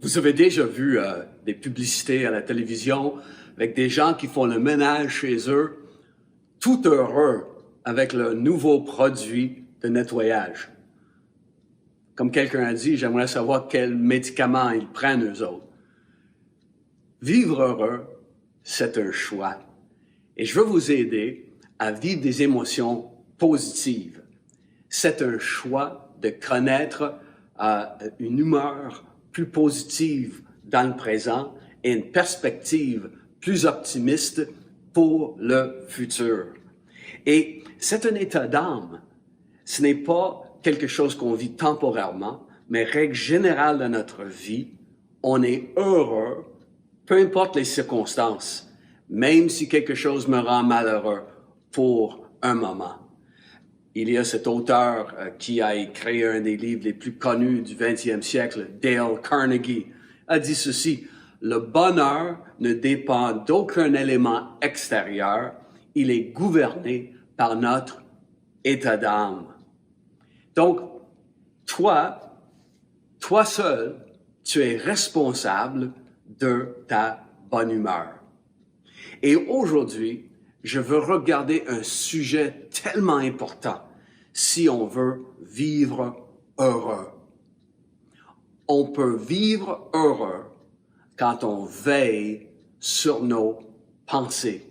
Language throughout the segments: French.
Vous avez déjà vu des publicités à la télévision avec des gens qui font le ménage chez eux, tout heureux avec le nouveau produit de nettoyage. Comme quelqu'un a dit, j'aimerais savoir quels médicaments ils prennent eux autres. Vivre heureux, c'est un choix. Et je veux vous aider à vivre des émotions positives. C'est un choix de connaître une humeur plus positive dans le présent et une perspective plus optimiste pour le futur. Et c'est un état d'âme. Ce n'est pas quelque chose qu'on vit temporairement, mais règle générale de notre vie, on est heureux, peu importe les circonstances, même si quelque chose me rend malheureux pour un moment. Il y a cet auteur qui a écrit un des livres les plus connus du 20e siècle, Dale Carnegie, a dit ceci: « Le bonheur ne dépend d'aucun élément extérieur, il est gouverné par notre état d'âme. » Donc, toi seul, tu es responsable de ta bonne humeur. Et aujourd'hui, je veux regarder un sujet tellement important si on veut vivre heureux. On peut vivre heureux quand on veille sur nos pensées.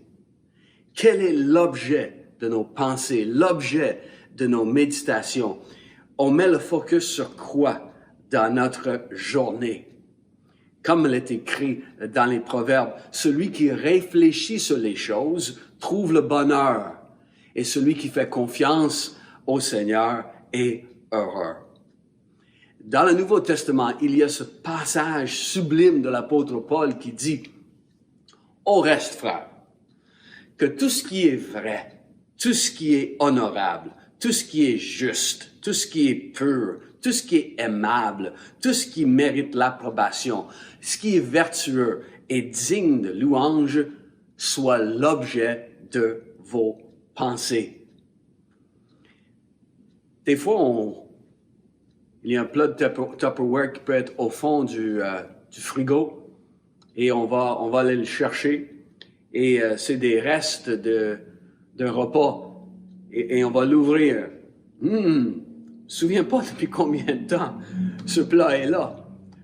Quel est l'objet de nos pensées, l'objet de nos méditations? On met le focus sur quoi dans notre journée? Comme il est écrit dans les Proverbes, celui qui réfléchit sur les choses trouve le bonheur, et celui qui fait confiance au Seigneur est heureux. Dans le Nouveau Testament, il y a ce passage sublime de l'apôtre Paul qui dit: « Au reste, frères, que tout ce qui est vrai, tout ce qui est honorable, tout ce qui est juste, tout ce qui est pur, tout ce qui est aimable, tout ce qui mérite l'approbation, ce qui est vertueux et digne de louange, soit l'objet de vos pensées. » Des fois, il y a un plat de Tupperware qui peut être au fond du frigo et on va aller le chercher et c'est des restes d'un repas et on va l'ouvrir. Je ne me souviens pas depuis combien de temps ce plat est là.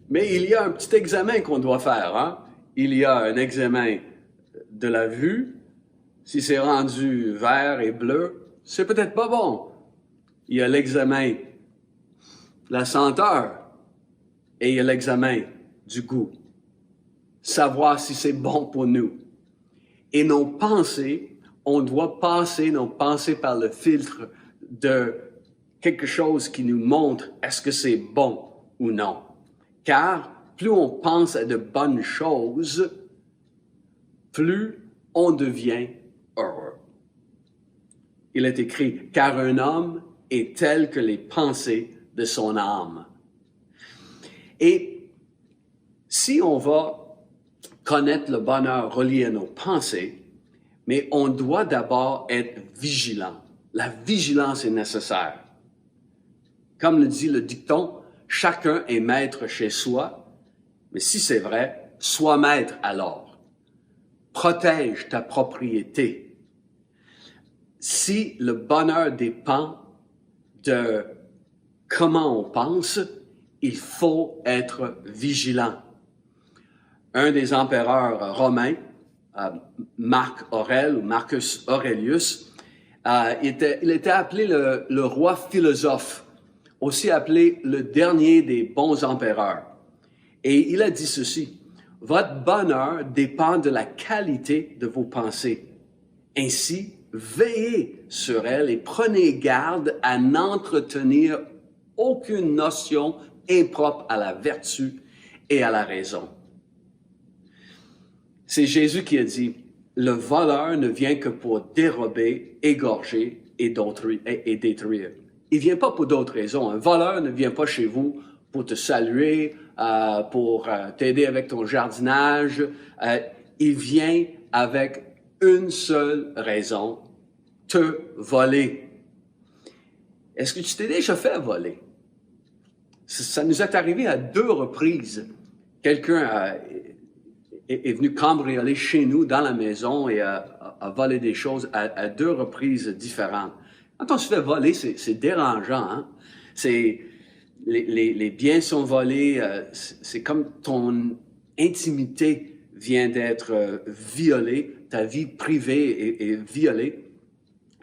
Mais il y a un petit examen qu'on doit faire. Hein? Il y a un examen de la vue. Si c'est rendu vert et bleu, c'est peut-être pas bon. Il y a l'examen de la senteur et il y a l'examen du goût. Savoir si c'est bon pour nous. Et nos pensées, on doit passer nos pensées par le filtre de quelque chose qui nous montre est-ce que c'est bon ou non. Car plus on pense à de bonnes choses, plus on devient heureux. Il est écrit, car un homme est tel que les pensées de son âme. Et si on va connaître le bonheur relié à nos pensées, mais on doit d'abord être vigilant. La vigilance est nécessaire. Comme le dit le dicton, chacun est maître chez soi, mais si c'est vrai, sois maître alors. Protège ta propriété. Si le bonheur dépend de comment on pense, il faut être vigilant. Un des empereurs romains, Marc Aurèle ou Marcus Aurelius, il était appelé le roi philosophe, aussi appelé le dernier des bons empereurs. Et il a dit ceci: « Votre bonheur dépend de la qualité de vos pensées. Ainsi, veillez sur elles et prenez garde à n'entretenir aucune notion impropre à la vertu et à la raison. » C'est Jésus qui a dit: « Le voleur ne vient que pour dérober, égorger et détruire. » Il ne vient pas pour d'autres raisons. Un voleur ne vient pas chez vous pour te saluer, pour t'aider avec ton jardinage. Il vient avec une seule raison: te voler. Est-ce que tu t'es déjà fait voler? Ça nous est arrivé à 2 reprises quelqu'un est venu cambrioler chez nous dans la maison et a volé des choses à deux reprises différentes. Quand on se fait voler, c'est dérangeant. Hein? Les biens sont volés, c'est comme ton intimité vient d'être violée, ta vie privée est violée.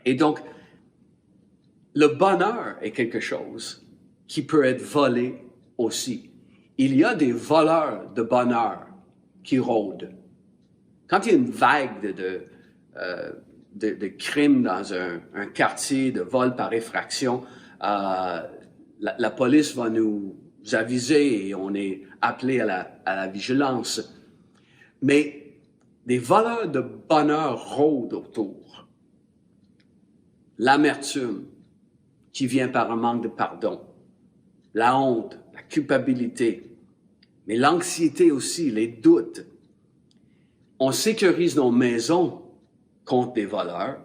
Et donc, le bonheur est quelque chose qui peut être volé aussi. Il y a des voleurs de bonheur qui rôdent. Quand il y a une vague de crimes dans un quartier, de vol par effraction, la police va nous aviser et on est appelé à la vigilance. Mais des voleurs de bonheur rôdent autour. L'amertume qui vient par un manque de pardon, la honte, la culpabilité, mais l'anxiété aussi, les doutes. On sécurise nos maisons contre des voleurs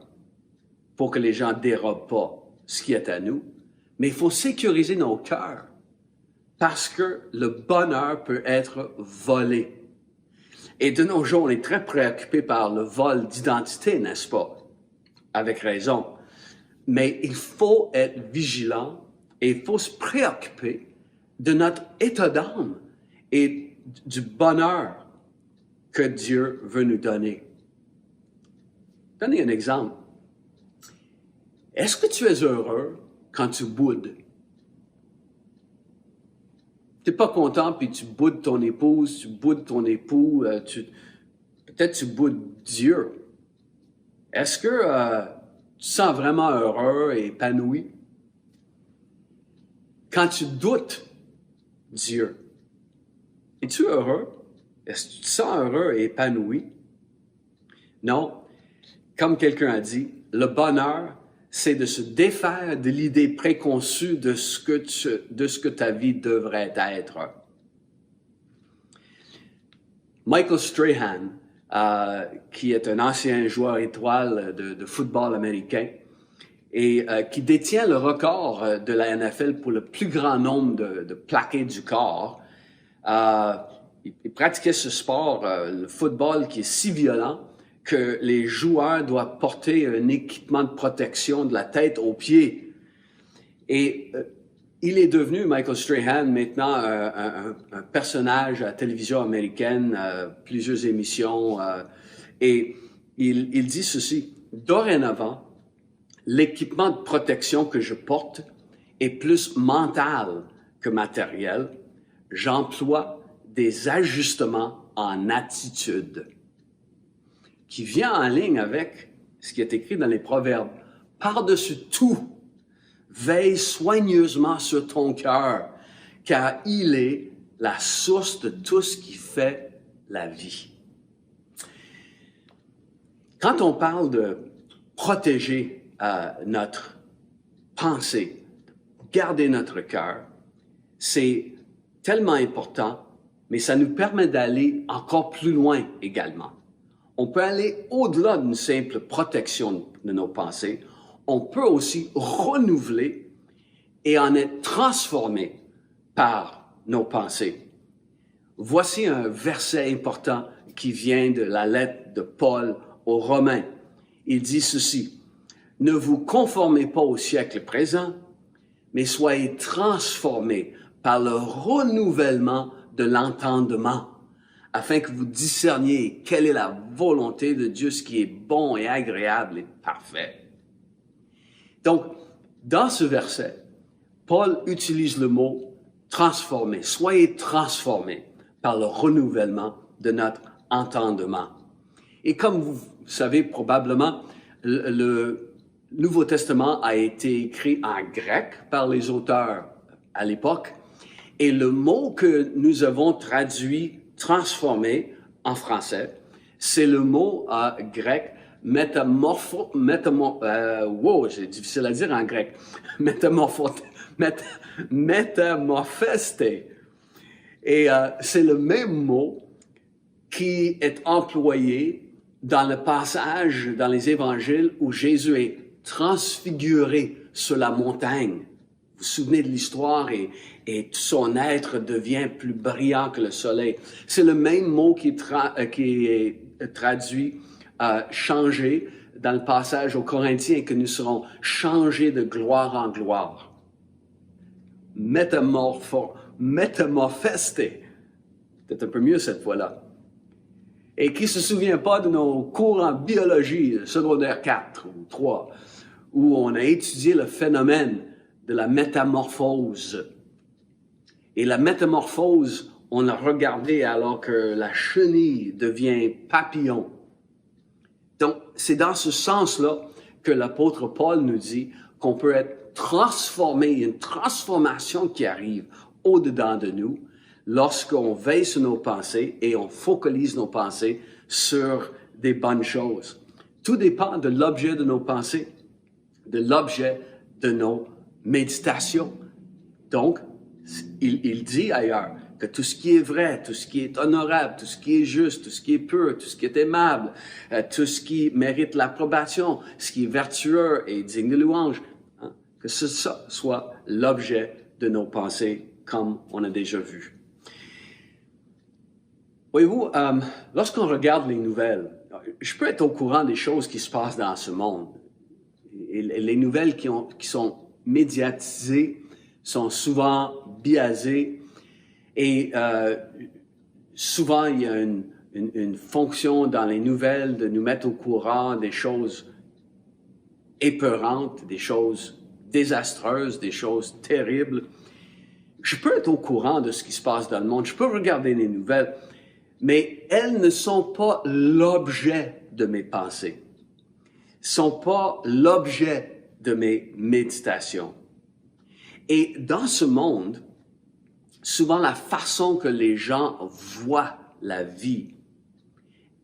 pour que les gens ne dérobent pas ce qui est à nous, mais il faut sécuriser nos cœurs parce que le bonheur peut être volé. Et de nos jours, on est très préoccupé par le vol d'identité, n'est-ce pas? Avec raison. Mais il faut être vigilant et il faut se préoccuper de notre état d'âme et du bonheur que Dieu veut nous donner. Donnez un exemple. Est-ce que tu es heureux quand tu boudes? Tu n'es pas content puis tu boudes ton épouse, tu boudes ton époux, peut-être tu boudes Dieu. Est-ce que tu te sens vraiment heureux et épanoui? Quand tu doutes Dieu, es-tu heureux? Est-ce que tu te sens heureux et épanoui? Non. Comme quelqu'un a dit, le bonheur, c'est de se défaire de l'idée préconçue de ce que ta vie devrait être. Michael Strahan, qui est un ancien joueur étoile de football américain et qui détient le record de la NFL pour le plus grand nombre de plaqués du corps. Il pratiquait ce sport, le football, qui est si violent que les joueurs doivent porter un équipement de protection de la tête aux pieds. Et il est devenu, Michael Strahan, maintenant un personnage à la télévision américaine, plusieurs émissions, et il dit ceci: dorénavant, l'équipement de protection que je porte est plus mental que matériel. J'emploie des ajustements en attitude, qui vient en ligne avec ce qui est écrit dans les Proverbes. Par-dessus tout, veille soigneusement sur ton cœur, car il est la source de tout ce qui fait la vie. Quand on parle de protéger notre pensée, garder notre cœur, c'est tellement important, mais ça nous permet d'aller encore plus loin également. On peut aller au-delà d'une simple protection de nos pensées. On peut aussi renouveler et en être transformé par nos pensées. Voici un verset important qui vient de la lettre de Paul aux Romains. Il dit ceci: « Ne vous conformez pas au siècle présent, mais soyez transformés par le renouvellement de l'entendement, afin que vous discerniez quelle est la volonté de Dieu, ce qui est bon et agréable et parfait. » Donc, dans ce verset, Paul utilise le mot « transformer ». Soyez transformés par le renouvellement de notre entendement. Et comme vous savez probablement, le Nouveau Testament a été écrit en grec par les auteurs à l'époque, et le mot que nous avons traduit transformé en français, c'est le mot grec c'est difficile à dire en grec. Métamorpheste. Et c'est le même mot qui est employé dans le passage dans les évangiles où Jésus est transfiguré sur la montagne. Vous vous souvenez de l'histoire et tout son être devient plus brillant que le soleil. C'est le même mot qui est traduit changer dans le passage aux Corinthiens, que nous serons changés de gloire en gloire. Métamorphosté. Peut-être un peu mieux cette fois-là. Et qui ne se souvient pas de nos cours en biologie, secondaire 4 ou 3, où on a étudié le phénomène de la métamorphose. Et la métamorphose, on l'a regardé alors que la chenille devient papillon. Donc, c'est dans ce sens-là que l'apôtre Paul nous dit qu'on peut être transformé, une transformation qui arrive au-dedans de nous lorsqu'on veille sur nos pensées et on focalise nos pensées sur des bonnes choses. Tout dépend de l'objet de nos pensées, de l'objet de nos méditations. Donc, il dit ailleurs que tout ce qui est vrai, tout ce qui est honorable, tout ce qui est juste, tout ce qui est pur, tout ce qui est aimable, tout ce qui mérite l'approbation, ce qui est vertueux et digne de louange, hein, que ça soit l'objet de nos pensées, comme on a déjà vu. Voyez-vous, lorsqu'on regarde les nouvelles, je peux être au courant des choses qui se passent dans ce monde. Et les nouvelles qui sont médiatisées sont souvent biaisées et souvent il y a une fonction dans les nouvelles de nous mettre au courant des choses épeurantes, des choses désastreuses, des choses terribles. Je peux être au courant de ce qui se passe dans le monde, je peux regarder les nouvelles, mais elles ne sont pas l'objet de mes pensées, ne sont pas l'objet de mes méditations. Et dans ce monde, souvent la façon que les gens voient la vie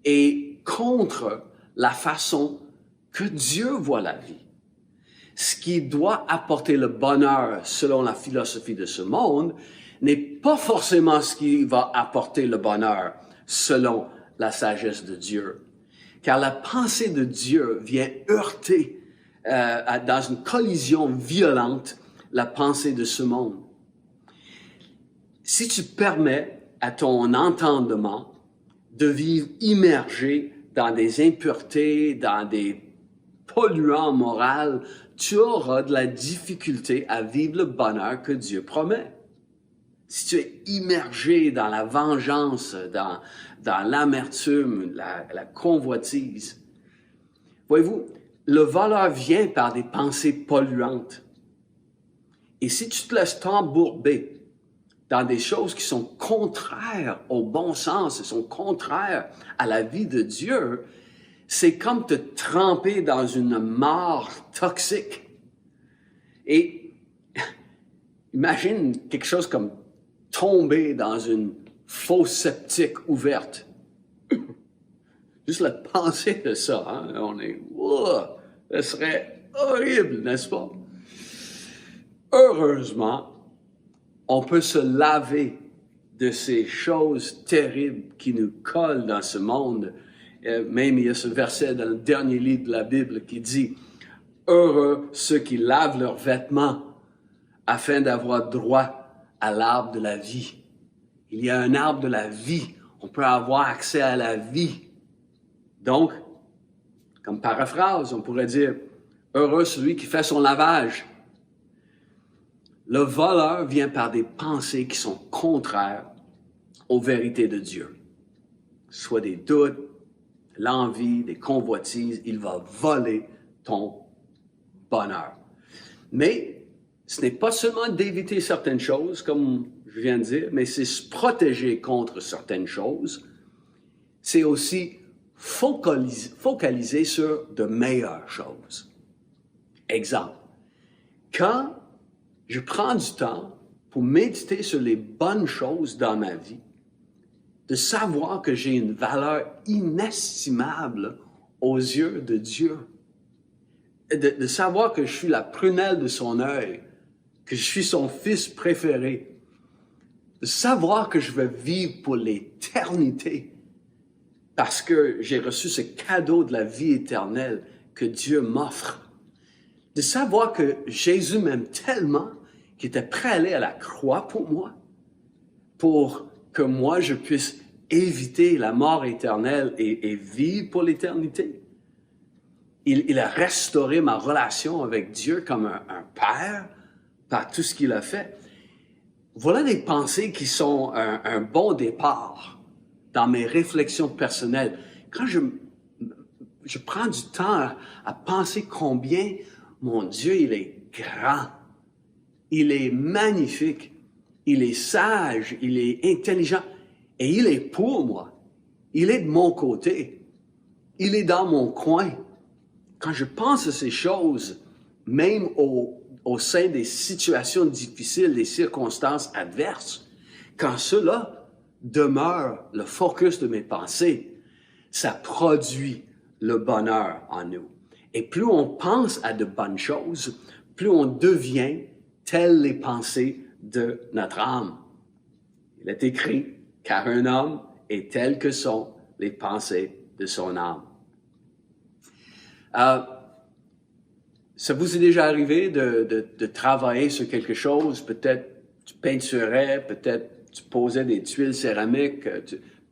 est contre la façon que Dieu voit la vie. Ce qui doit apporter le bonheur selon la philosophie de ce monde n'est pas forcément ce qui va apporter le bonheur selon la sagesse de Dieu. Car la pensée de Dieu vient heurter dans une collision violente la pensée de ce monde. Si tu permets à ton entendement de vivre immergé dans des impuretés, dans des polluants moraux, tu auras de la difficulté à vivre le bonheur que Dieu promet. Si tu es immergé dans la vengeance, dans l'amertume, la convoitise, voyez-vous, le voleur vient par des pensées polluantes. Et si tu te laisses t'embourber dans des choses qui sont contraires au bon sens, qui sont contraires à la vie de Dieu, c'est comme te tremper dans une mare toxique. Et imagine quelque chose comme tomber dans une fosse septique ouverte. Juste la pensée de ça, hein? On est, wow, ce serait horrible, n'est-ce pas? Heureusement, on peut se laver de ces choses terribles qui nous collent dans ce monde. Même il y a ce verset dans le dernier livre de la Bible qui dit « Heureux ceux qui lavent leurs vêtements afin d'avoir droit à l'arbre de la vie. » Il y a un arbre de la vie. On peut avoir accès à la vie. Donc, comme paraphrase, on pourrait dire « Heureux celui qui fait son lavage. » Le voleur vient par des pensées qui sont contraires aux vérités de Dieu. Soit des doutes, l'envie, des convoitises, il va voler ton bonheur. Mais ce n'est pas seulement d'éviter certaines choses, comme je viens de dire, mais c'est se protéger contre certaines choses. C'est aussi focaliser sur de meilleures choses. Exemple, quand je prends du temps pour méditer sur les bonnes choses dans ma vie, de savoir que j'ai une valeur inestimable aux yeux de Dieu, de savoir que je suis la prunelle de son œil, que je suis son fils préféré, de savoir que je vais vivre pour l'éternité parce que j'ai reçu ce cadeau de la vie éternelle que Dieu m'offre, de savoir que Jésus m'aime tellement qui était prêt à aller à la croix pour moi, pour que moi je puisse éviter la mort éternelle et vivre pour l'éternité. Il a restauré ma relation avec Dieu comme un père par tout ce qu'il a fait. Voilà des pensées qui sont un bon départ dans mes réflexions personnelles. Quand je prends du temps à penser combien mon Dieu, il est grand, il est magnifique, il est sage, il est intelligent et il est pour moi. Il est de mon côté. Il est dans mon coin. Quand je pense à ces choses, même au sein des situations difficiles, des circonstances adverses, quand cela demeure le focus de mes pensées, ça produit le bonheur en nous. Et plus on pense à de bonnes choses, plus on devient telles les pensées de notre âme. Il est écrit, car un homme est tel que sont les pensées de son âme. Ça vous est déjà arrivé de travailler sur quelque chose, peut-être tu peinturais, peut-être tu posais des tuiles céramiques,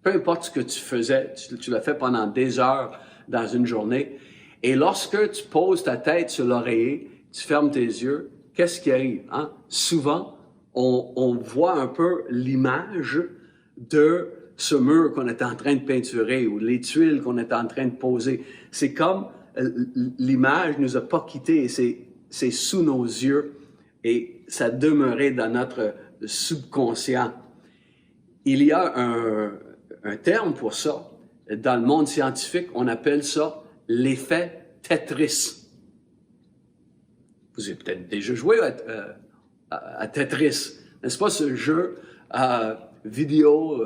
peu importe ce que tu faisais, tu l'as fait pendant des heures dans une journée, et lorsque tu poses ta tête sur l'oreiller, tu fermes tes yeux, qu'est-ce qui arrive? Hein? Souvent, on voit un peu l'image de ce mur qu'on est en train de peinturer ou les tuiles qu'on est en train de poser. C'est comme l'image nous a pas quittés, c'est sous nos yeux et ça demeurait dans notre subconscient. Il y a un terme pour ça. Dans le monde scientifique, on appelle ça l'effet Tetris. Vous avez peut-être déjà joué à Tetris, n'est-ce pas, ce jeu vidéo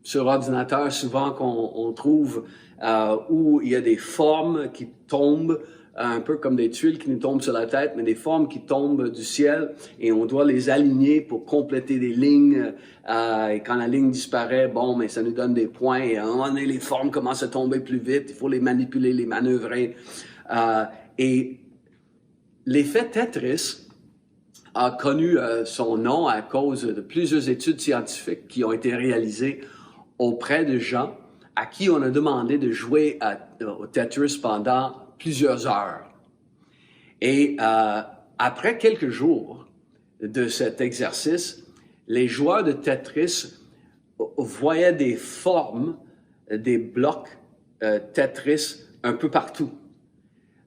sur ordinateur souvent qu'on trouve où il y a des formes qui tombent, un peu comme des tuiles qui nous tombent sur la tête, mais des formes qui tombent du ciel et on doit les aligner pour compléter des lignes. Et quand la ligne disparaît, bon, mais ça nous donne des points. Et à un moment donné, les formes commencent à tomber plus vite. Il faut les manipuler, les manœuvrer. Et l'effet Tetris a connu son nom à cause de plusieurs études scientifiques qui ont été réalisées auprès de gens à qui on a demandé de jouer au Tetris pendant plusieurs heures. Et après quelques jours de cet exercice, les joueurs de Tetris voyaient des formes, des blocs Tetris un peu partout.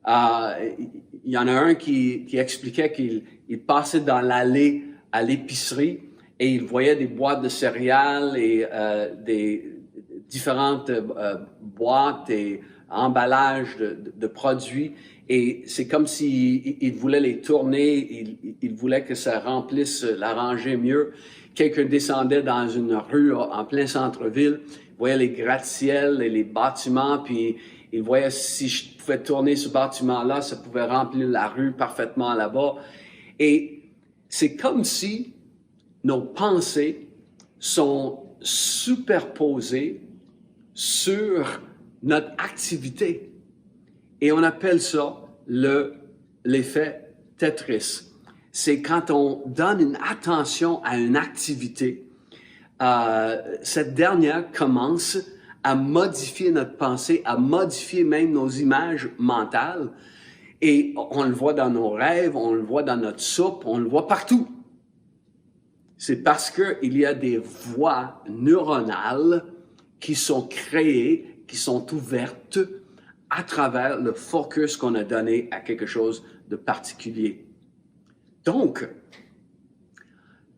Il y en a un qui expliquait qu'il passait dans l'allée à l'épicerie et il voyait des boîtes de céréales et des différentes boîtes et emballages de produits. Et c'est comme s'il voulait les tourner, il voulait que ça remplisse la rangée mieux. Quelqu'un descendait dans une rue en plein centre-ville, voyait les gratte-ciels et les bâtiments, puis il voyait si je pouvais tourner ce bâtiment-là, ça pouvait remplir la rue parfaitement là-bas. Et c'est comme si nos pensées sont superposées sur notre activité. Et on appelle ça l'effet Tetris. C'est quand on donne une attention à une activité, cette dernière commence à modifier notre pensée, à modifier même nos images mentales. Et on le voit dans nos rêves, on le voit dans notre soupe, on le voit partout. C'est parce qu'il y a des voies neuronales qui sont créées, qui sont ouvertes à travers le focus qu'on a donné à quelque chose de particulier. Donc,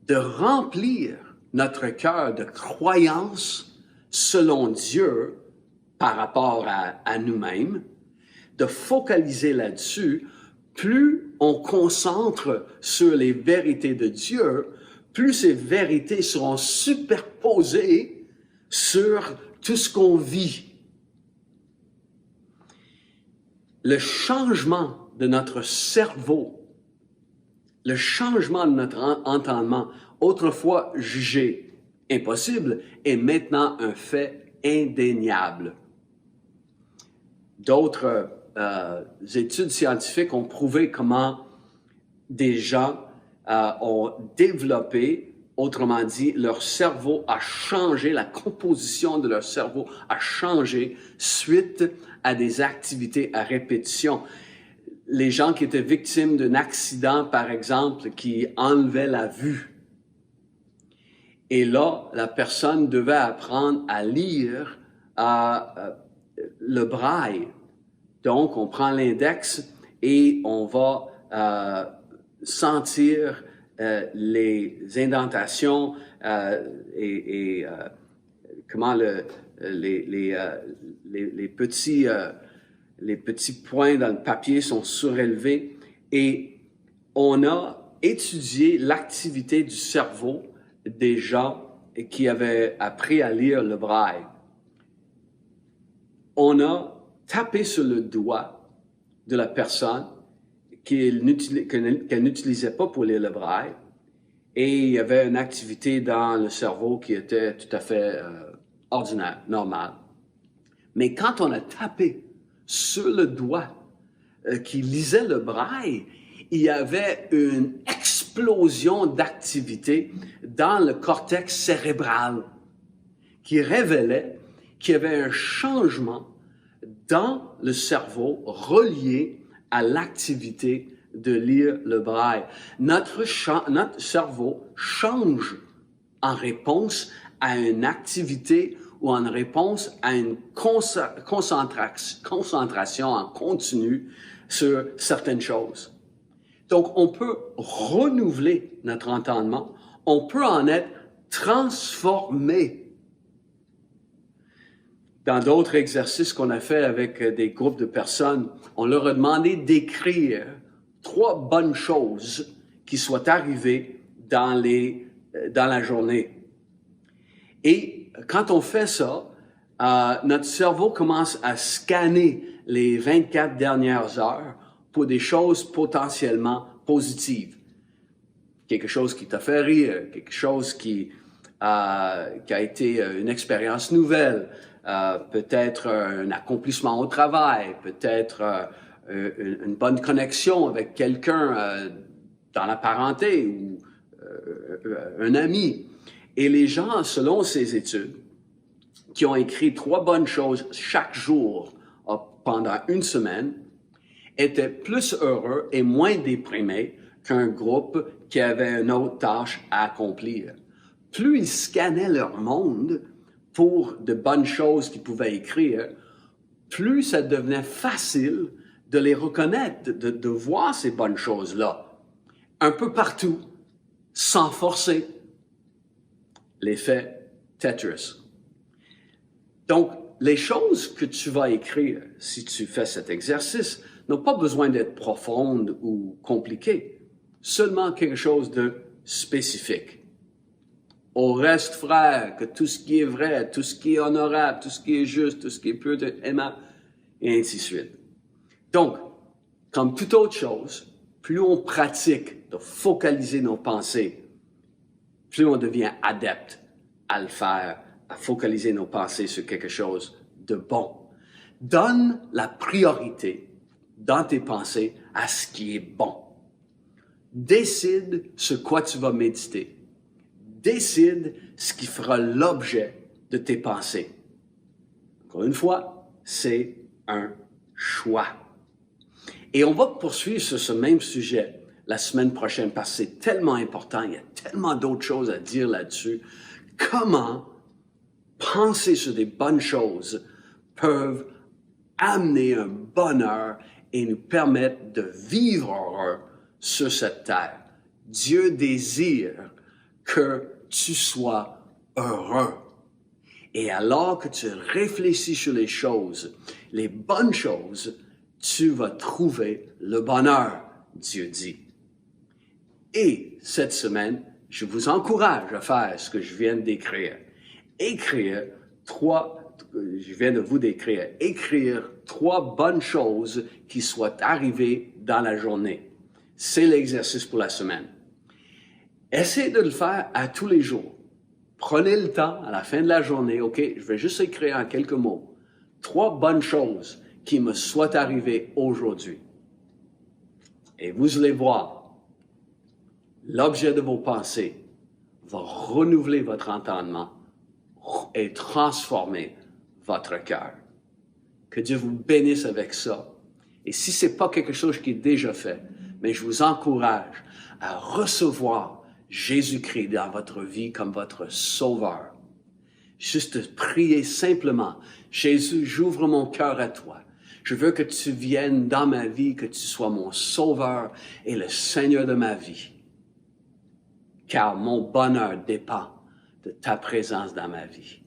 de remplir notre cœur de croyances selon Dieu par rapport à nous-mêmes, de focaliser là-dessus, plus on concentre sur les vérités de Dieu, plus ces vérités seront superposées sur tout ce qu'on vit. Le changement de notre cerveau, le changement de notre entendement, autrefois jugé impossible, est maintenant un fait indéniable. D'autres études scientifiques ont prouvé comment des gens ont développé, autrement dit, leur cerveau a changé, la composition de leur cerveau a changé suite à des activités à répétition. Les gens qui étaient victimes d'un accident, par exemple, qui enlevait la vue. Et là, la personne devait apprendre à lire le braille. Donc, on prend l'index et on va sentir les indentations et comment les petits points dans le papier sont surélevés. Et on a étudié l'activité du cerveau des gens qui avaient appris à lire le braille. On a tapé sur le doigt de la personne qu'elle n'utilisait pas pour lire le braille et il y avait une activité dans le cerveau qui était tout à fait ordinaire, normale. Mais quand on a tapé sur le doigt qui lisait le braille, il y avait une explosion d'activité dans le cortex cérébral qui révélait qu'il y avait un changement dans le cerveau relié à l'activité de lire le braille. Notre cerveau change en réponse à une activité ou en réponse à une concentration en continu sur certaines choses. Donc, on peut renouveler notre entendement, on peut en être transformé. Dans d'autres exercices qu'on a fait avec des groupes de personnes, on leur a demandé d'écrire 3 bonnes choses qui soient arrivées dans la journée. Et quand on fait ça, notre cerveau commence à scanner les 24 dernières heures pour des choses potentiellement positives. Quelque chose qui t'a fait rire, quelque chose qui a été une expérience nouvelle, peut-être un accomplissement au travail, peut-être une bonne connexion avec quelqu'un dans la parenté ou un ami. Et les gens, selon ces études, qui ont écrit 3 bonnes choses chaque jour pendant une semaine, étaient plus heureux et moins déprimés qu'un groupe qui avait une autre tâche à accomplir. Plus ils scannaient leur monde pour de bonnes choses qu'ils pouvaient écrire, plus ça devenait facile de les reconnaître, de voir ces bonnes choses-là, un peu partout, sans forcer. L'effet Tetris. Donc, les choses que tu vas écrire, si tu fais cet exercice, n'ont pas besoin d'être profondes ou compliquées, seulement quelque chose de spécifique. Au reste, frère, que tout ce qui est vrai, tout ce qui est honorable, tout ce qui est juste, tout ce qui est pur, aimable, et ainsi de suite. Donc, comme toute autre chose, plus on pratique de focaliser nos pensées, plus on devient adepte à le faire, à focaliser nos pensées sur quelque chose de bon. Donne la priorité dans tes pensées à ce qui est bon. Décide sur quoi tu vas méditer. Décide ce qui fera l'objet de tes pensées. Encore une fois, c'est un choix. Et on va poursuivre sur ce même sujet la semaine prochaine parce que c'est tellement important, il y a tellement d'autres choses à dire là-dessus. Comment penser sur des bonnes choses peuvent amener un bonheur et nous permettre de vivre heureux sur cette terre. Dieu désire que tu sois heureux. Et alors que tu réfléchis sur les choses, les bonnes choses, tu vas trouver le bonheur, Dieu dit. Et cette semaine, je vous encourage à faire ce que je viens de décrire. Je viens de vous décrire, écrire 3 bonnes choses qui soient arrivées dans la journée. C'est l'exercice pour la semaine. Essayez de le faire à tous les jours. Prenez le temps, à la fin de la journée, OK, je vais juste écrire en quelques mots 3 bonnes choses qui me soient arrivées aujourd'hui. Et vous allez voir, l'objet de vos pensées va renouveler votre entendement et transformer votre cœur. Que Dieu vous bénisse avec ça. Et si ce n'est pas quelque chose qui est déjà fait, mais je vous encourage à recevoir Jésus-Christ dans votre vie comme votre sauveur. Juste prier simplement, Jésus, j'ouvre mon cœur à toi. Je veux que tu viennes dans ma vie, que tu sois mon sauveur et le Seigneur de ma vie. Car mon bonheur dépend de ta présence dans ma vie.